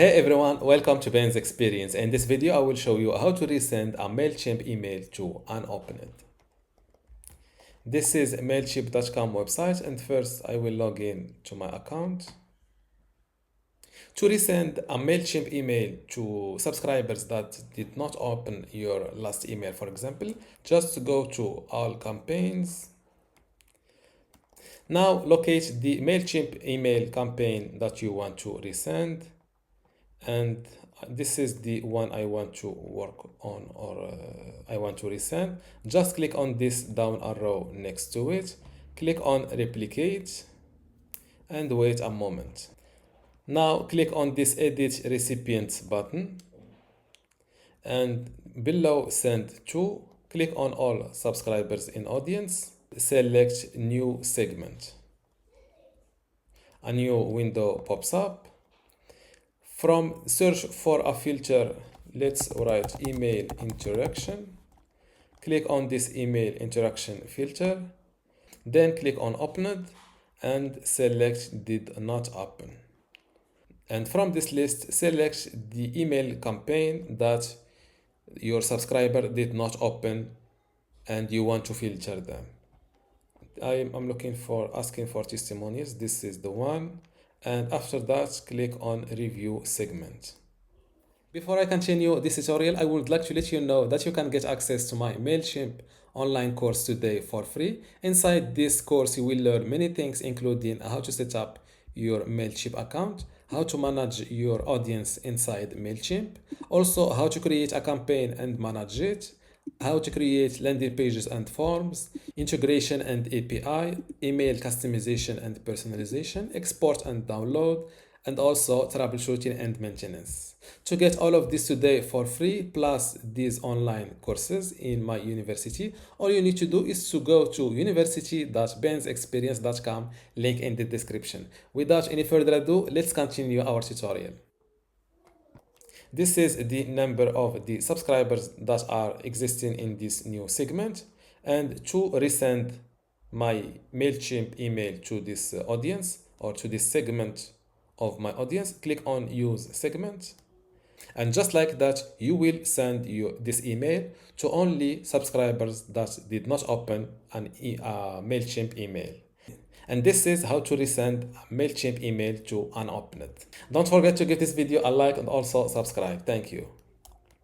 Hey everyone, welcome to Ben's Experience. In this video, I will show you how to resend a Mailchimp email to Unopened. This is Mailchimp.com website, and first I will log in to my account. To resend a Mailchimp email to subscribers that did not open your last email, for example, just go to All Campaigns. Now locate the Mailchimp email campaign that you want to resend, and this is the one I want to work on, or I want to resend. Just click on this down arrow next to it, click on replicate and wait a moment. Now click on this edit recipient button, and below send to, click on all subscribers in audience, select new segment. A new window pops up. From search for a filter, let's write email interaction. Click on this email interaction filter, then click on opened and select did not open. And from this list, select the email campaign that your subscriber did not open and you want to filter them. I'm asking for testimonials. This is the one. And after that, click on review segment. Before I continue this tutorial, I would like to let you know that you can get access to my Mailchimp online course today for free. Inside this course, you will learn many things, including how to set up your Mailchimp account, how to manage your audience inside Mailchimp, also how to create a campaign and manage it, how to create landing pages and forms, integration and API, email customization and personalization, export and download, and also troubleshooting and maintenance. To get all of this today for free, plus these online courses in my university, all you need to do is to go to university.bensexperience.com, link in the description. Without any further ado, let's continue our tutorial. This is the number of the subscribers that are existing in this new segment. And to resend my Mailchimp email to this audience, or to this segment of my audience, click on use segment. And just like that, you will send this email to only subscribers that did not open a Mailchimp email. And this is how to resend a Mailchimp email to Unopened. Don't forget to give this video a like and also subscribe. Thank you.